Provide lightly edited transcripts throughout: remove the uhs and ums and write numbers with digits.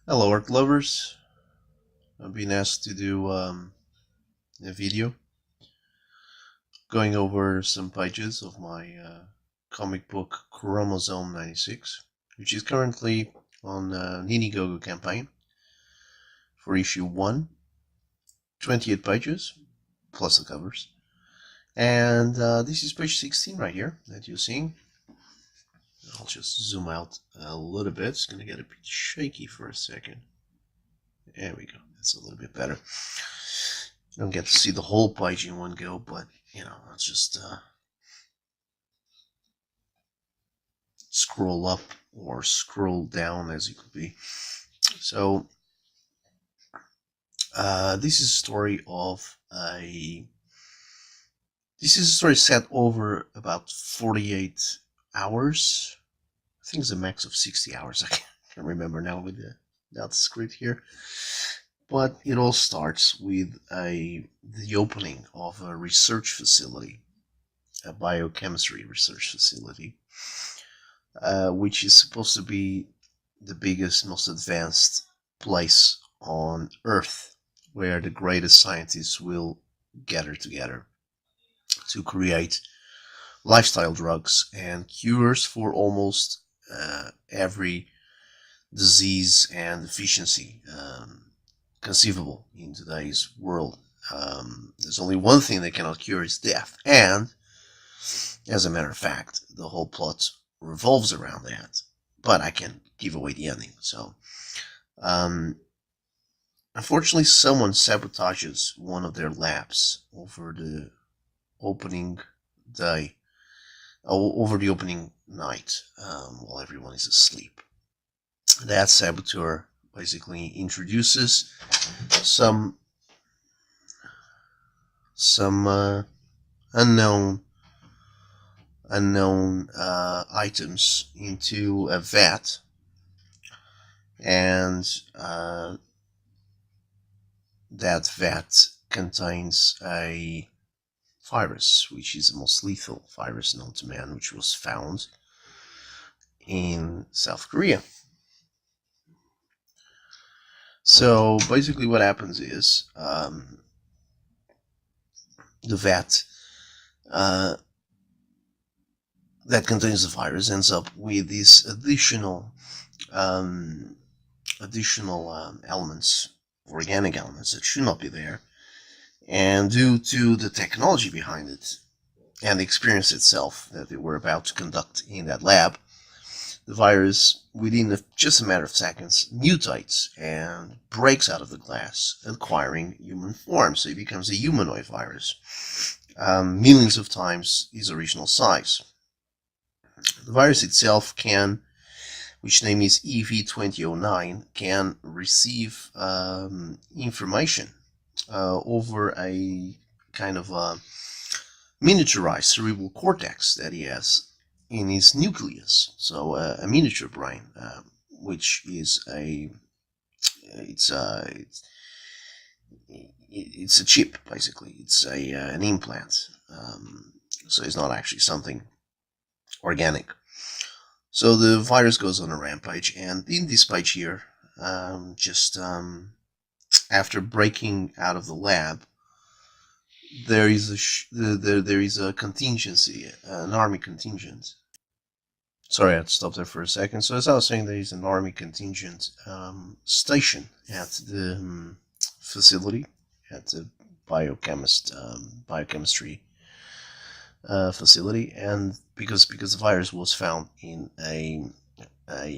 Hello, art lovers. I've been asked to do a video going over some pages of my comic book Chromosome 96, which is currently on an IndieGogo campaign for issue 1, 28 pages, plus the covers. And this is page 16 right here that you're seeing. I'll just zoom out a little bit. It's going to get a bit shaky for a second. There we go. That's a little bit better. You don't get to see the whole page in one go, but let's just scroll up or scroll down as it could be. So this is a story of this is a story set over about 48 hours. I think it's a max of 60 hours. I can't remember now without the script here. But it all starts with the opening of a research facility, a biochemistry research facility, which is supposed to be the biggest, most advanced place on Earth where the greatest scientists will gather together to create lifestyle drugs and cures for almost every disease and deficiency conceivable in today's world. There's only one thing they cannot cure is death, and as a matter of fact, the whole plot revolves around that. But I can't give away the ending. So, unfortunately, someone sabotages one of their labs over the opening day, over the opening night, while everyone is asleep. That saboteur basically introduces some unknown items into a vat, and that vat contains a virus, which is the most lethal virus known to man, which was found in South Korea. So basically what happens is the vat that contains the virus ends up with these additional elements, organic elements that should not be there. And due to the technology behind it and the experience itself that they were about to conduct in that lab, the virus, within just a matter of seconds, mutates and breaks out of the glass, acquiring human form. So it becomes a humanoid virus, millions of times its original size. The virus itself can, which name is EV2009, can receive information over a kind of miniaturized cerebral cortex that he has in his nucleus. So a miniature brain, which is it's a chip, basically. It's an implant. So it's not actually something organic. So the virus goes on a rampage, and in this page here, after breaking out of the lab, there is a contingency, an army contingent. Sorry, I had to stop there for a second. So as I was saying, there is an army contingent station at the facility, at the biochemistry facility, and because the virus was found in a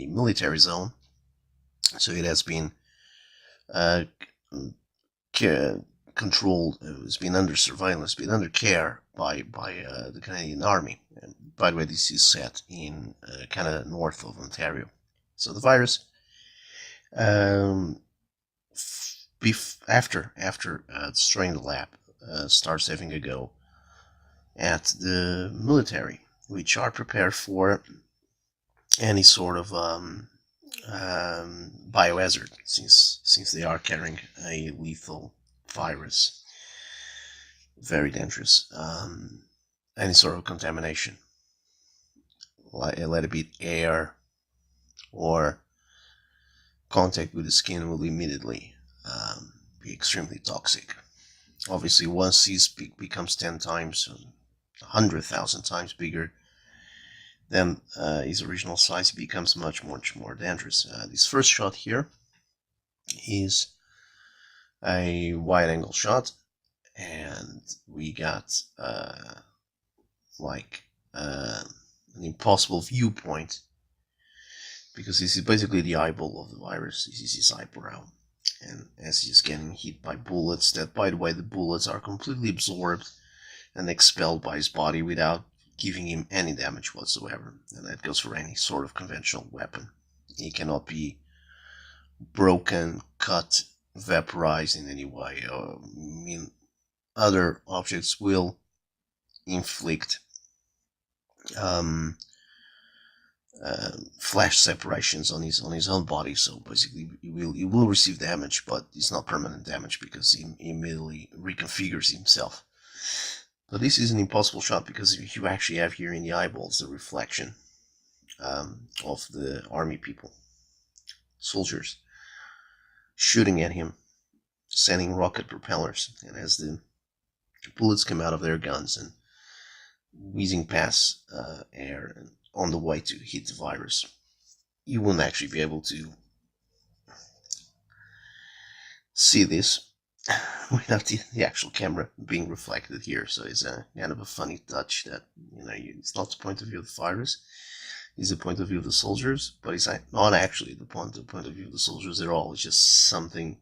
military zone, so it has been controlled. It's been under surveillance, been under care by the Canadian Army. And by the way, this is set in Canada, north of Ontario. So the virus, after destroying the lab, starts having a go at the military, which are prepared for any sort of biohazard, since they are carrying a lethal virus, very dangerous. Any sort of contamination, let it be air or contact with the skin will immediately be extremely toxic. Obviously, once his peak becomes 10 times, 100,000 times bigger than his original size, it becomes much more dangerous. This first shot here is a wide angle shot, and we got like an impossible viewpoint, because this is basically the eyeball of the virus. This is his eyebrow, and as he's getting hit by bullets, that, by the way, the bullets are completely absorbed and expelled by his body without giving him any damage whatsoever. And that goes for any sort of conventional weapon. It cannot be broken, cut, vaporized in any way. I mean, other objects will inflict flash separations on his own body, so basically he will receive damage, but it's not permanent damage because he immediately reconfigures himself. But this is an impossible shot because you actually have here in the eyeballs the reflection of the army people, soldiers, shooting at him, sending rocket propellers, and as the bullets come out of their guns and whizzing past air and on the way to hit the virus, you won't actually be able to see this without the actual camera being reflected here. So it's a kind of a funny touch that, it's not the point of view of the virus, it's the point of view of the soldiers, but it's not actually the point of view of the soldiers at all. It's just something,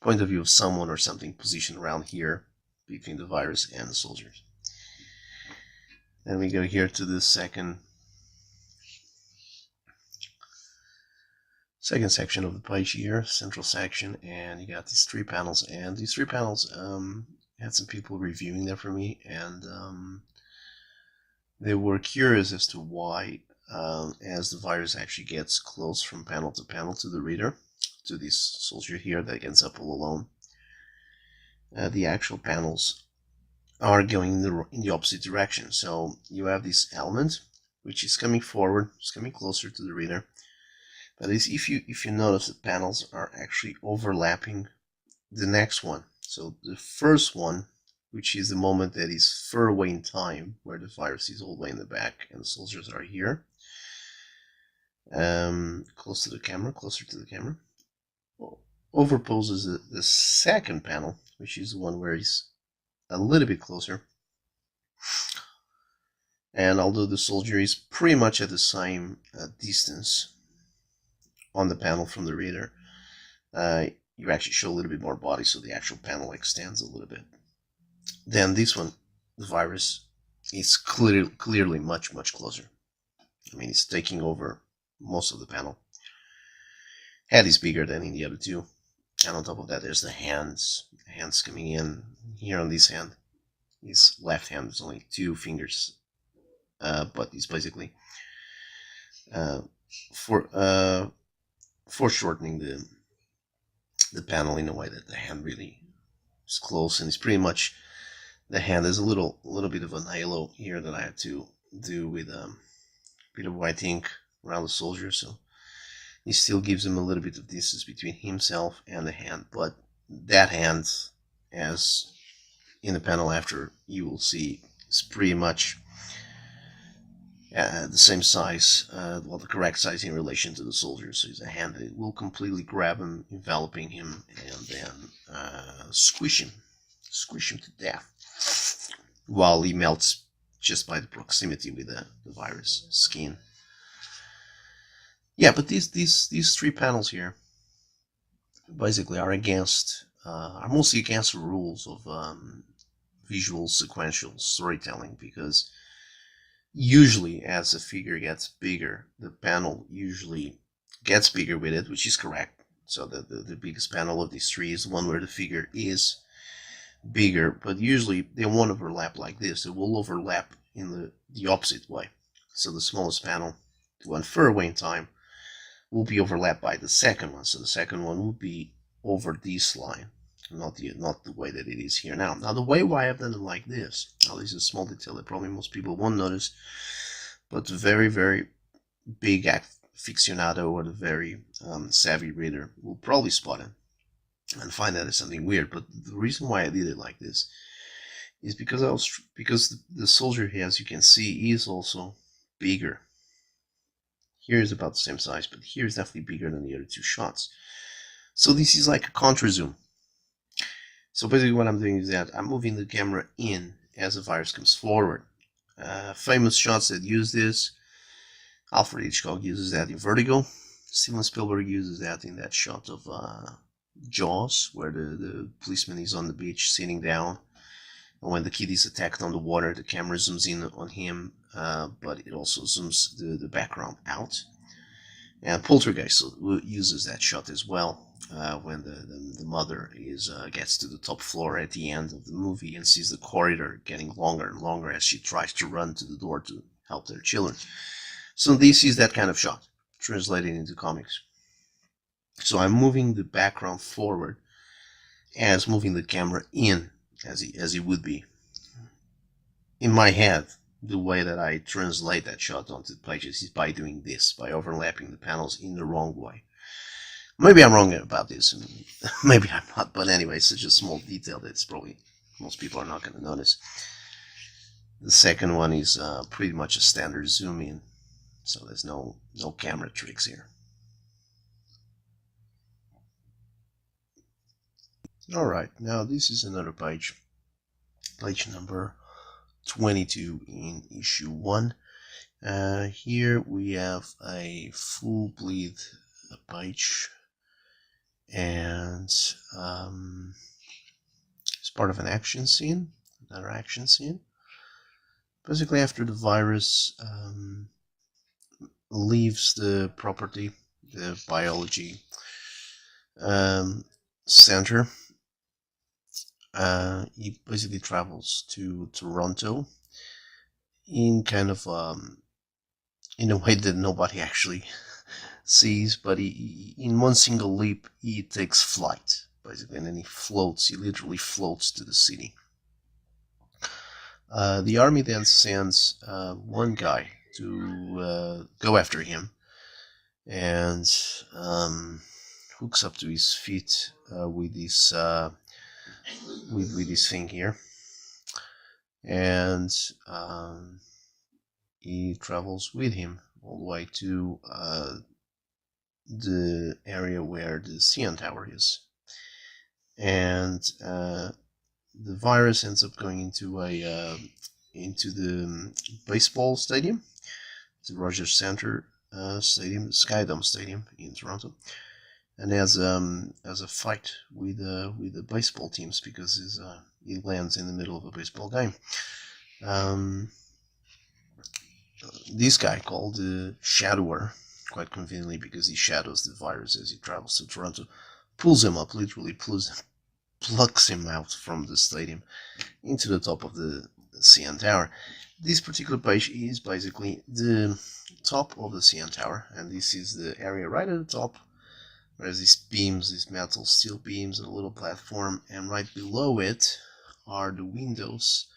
point of view of someone or something positioned around here between the virus and the soldiers. Then we go here to the second section of the page here, central section, and you got these three panels, and these three panels had some people reviewing them for me, and they were curious as to why, as the virus actually gets close from panel to panel to the reader, to this soldier here that gets up all alone, the actual panels are going in the opposite direction. So you have this element which is coming forward, it's coming closer to the reader. But if you notice, the panels are actually overlapping the next one. So the first one, which is the moment that is far away in time, where the virus is all the way in the back and the soldiers are here, closer to the camera, overposes the second panel, which is the one where he's a little bit closer. And although the soldier is pretty much at the same distance on the panel from the reader, you actually show a little bit more body, so the actual panel extends a little bit. Then this one, the virus, is clearly much closer. I mean, it's taking over most of the panel. Head is bigger than in the other two, and on top of that, there's the hands coming in here on this hand. His left hand is only 2 fingers, but it's basically foreshortening the panel in a way that the hand really is close, and it's pretty much, the hand is a little bit of an halo here that I had to do with a bit of white ink around the soldier, so it still gives him a little bit of distance between himself and the hand. But that hand, as in the panel after you will see, is pretty much the same size, well, the correct size in relation to the soldier. So it's a hand that will completely grab him, enveloping him, and then squish him to death, while he melts just by the proximity with the virus skin. Yeah, but these 3 panels here basically are mostly against the rules of visual sequential storytelling, because usually as a figure gets bigger, the panel usually gets bigger with it, which is correct. So the biggest panel of these 3 is the one where the figure is bigger, but usually they won't overlap like this. It will overlap in the opposite way. So the smallest panel, the one further away in time, will be overlapped by the second one. So the second one will be over this line, not the way that it is here now. Now the way why I've done it like this, now this is a small detail that probably most people won't notice, but very big aficionado or the very savvy reader will probably spot it and find that as something weird. But the reason why I did it like this is because the soldier here, as you can see, is also bigger. Here is about the same size, but here is definitely bigger than the other two shots. So this is like a contra zoom. So basically what I'm doing is that I'm moving the camera in as the virus comes forward. Famous shots that use this: Alfred Hitchcock uses that in Vertigo. Steven Spielberg uses that in that shot of Jaws, where the policeman is on the beach sitting down. And when the kid is attacked on the water, the camera zooms in on him, but it also zooms the background out. And Poltergeist uses that shot as well, when the mother gets to the top floor at the end of the movie and sees the corridor getting longer and longer as she tries to run to the door to help their children. So this is that kind of shot, translated into comics. So I'm moving the background forward as moving the camera in, as it would be. In my head, the way that I translate that shot onto the pages is by doing this, by overlapping the panels in the wrong way. Maybe I'm wrong about this, and maybe I'm not, but anyway, it's such a small detail that it's probably most people are not going to notice. The second one is pretty much a standard zoom in, so there's no camera tricks here. Alright, now this is another page number 22 in issue 1. Here we have a full bleed page, and it's part of an action scene, another action scene. Basically, after the virus leaves the property, the biology center, he basically travels to Toronto in kind of in a way that nobody actually sees, but he in one single leap he takes flight basically, and then he literally floats to the city. The army then sends one guy to go after him, and hooks up to his feet with this with this thing here, and he travels with him all the way to the area where the CN Tower is, and the virus ends up going into the baseball stadium, the Rogers Centre Stadium, the Skydome Stadium in Toronto, and has a fight with the baseball teams because he lands in the middle of a baseball game. This guy, called the Shadower, quite conveniently because he shadows the virus as he travels to Toronto, pulls him up, literally plucks him out from the stadium into the top of the CN Tower. This particular page is basically the top of the CN Tower, and this is the area right at the top. There's these beams, these metal steel beams, and a little platform, and right below it are the windows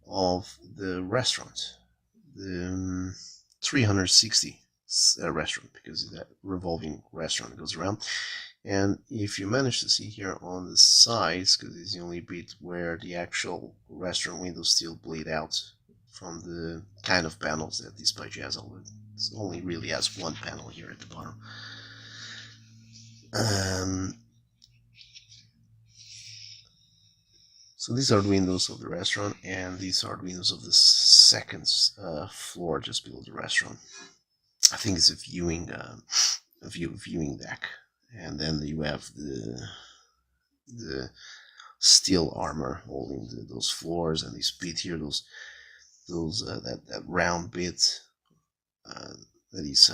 of the restaurant, the 360 restaurant, because that revolving restaurant goes around. And if you manage to see here on the sides, because it's the only bit where the actual restaurant windows still bleed out from the kind of panels that this page has, it only really has one panel here at the bottom. So these are the windows of the restaurant, and these are the windows of the second floor just below the restaurant. I think it's a viewing deck, and then you have the steel armor holding those floors, and this bit here, that round bit that is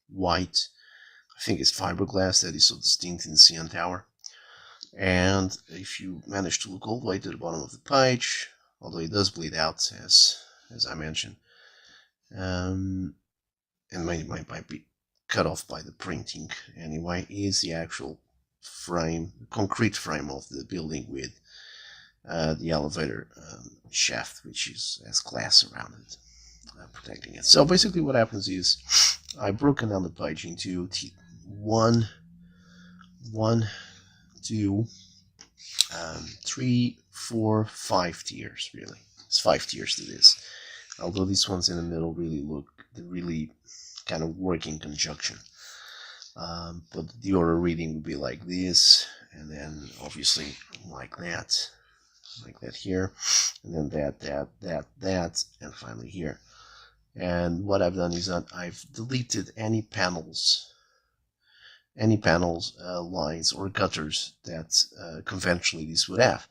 white. I think it's fiberglass that is so distinct in the CN Tower. And if you manage to look all the way to the bottom of the page, although it does bleed out, as I mentioned, and might be cut off by the printing anyway, is the actual frame, the concrete frame of the building with the elevator shaft, which has glass around it. protecting it. So basically what happens is I've broken down the page into one, two, 3, 4, 5 tiers, really. It's 5 tiers to this. Although these ones in the middle really kind of work in conjunction. But the order reading would be like this, and then obviously like that here, and then that, and finally here. And what I've done is that I've deleted any panels, lines or gutters that conventionally these would have.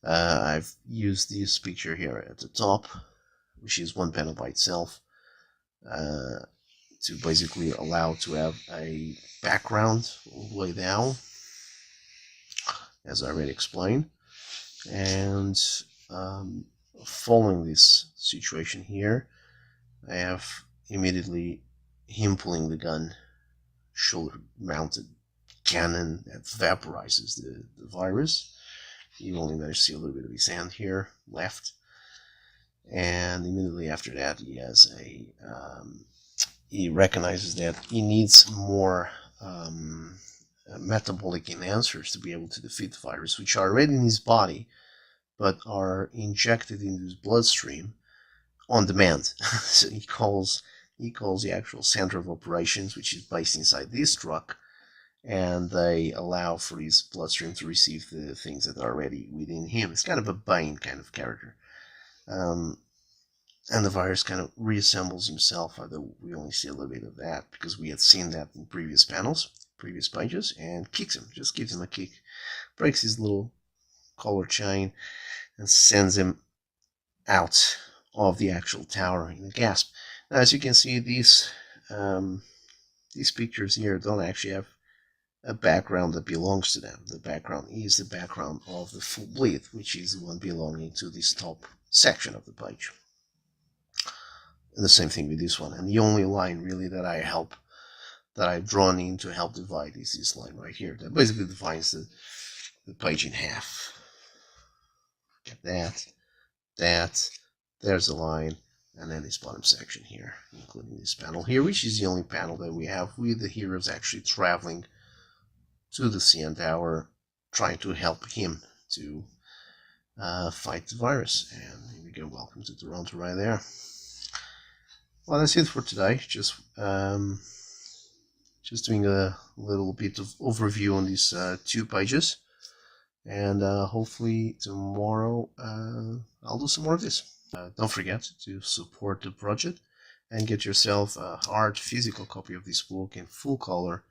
I've used this picture here at the top, which is one panel by itself, to basically allow to have a background all the way down, as I already explained. And following this situation here, I have immediately him pulling the gun, shoulder-mounted cannon that vaporizes the virus. You only manage to see a little bit of his hand here left. And immediately after that, he has he recognizes that he needs more metabolic enhancers to be able to defeat the virus, which are already in his body, but are injected into his bloodstream on demand. So he calls the actual center of operations, which is based inside this truck, and they allow for his bloodstream to receive the things that are already within him. It's kind of a Bane kind of character. And the virus kind of reassembles himself, although we only see a little bit of that because we had seen that in previous pages, and kicks him, just gives him a kick, breaks his little collar chain, and sends him out of the actual tower in a gasp. Now, as you can see, these pictures here don't actually have a background that belongs to them. The background is the background of the full bleed, which is the one belonging to this top section of the page. And the same thing with this one. And the only line really that I've drawn in to help divide is this line right here. That basically divides the page in half. Get that, there's a line, and then this bottom section here, including this panel here, which is the only panel that we have with the heroes actually traveling to the CN Tower, trying to help him to fight the virus. And here we go, welcome to Toronto right there. Well, that's it for today. Just doing a little bit of overview on these 2 pages, and hopefully tomorrow I'll do some more of this. Don't forget to support the project and get yourself a hard physical copy of this book in full color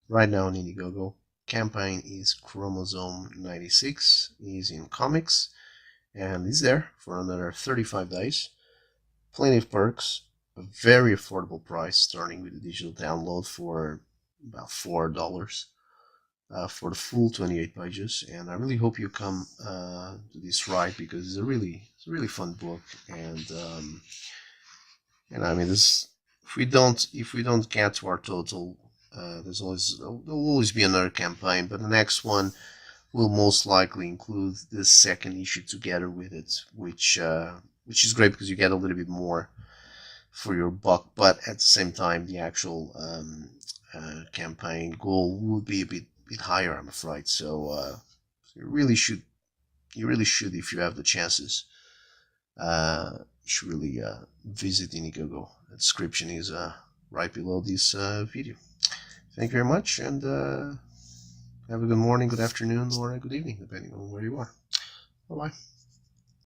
right now on IndieGogo. Campaign is Chromosome 96, is in comics, and is there for another 35 days. Plenty of perks, a very affordable price, starting with the digital download for about $4 for the full 28 pages. And I really hope you come to this ride, because it's a really fun book. And I mean, this, if we don't get to our total, there'll always be another campaign, but the next one will most likely include the second issue together with it, which is great because you get a little bit more for your buck, but at the same time the actual campaign goal would be a bit higher, I'm afraid. So you really should, if you have the chances, you should really visit IndieGogo. The description is right below this video. Thank you very much, and have a good morning, good afternoon, or a good evening, depending on where you are. Bye-bye.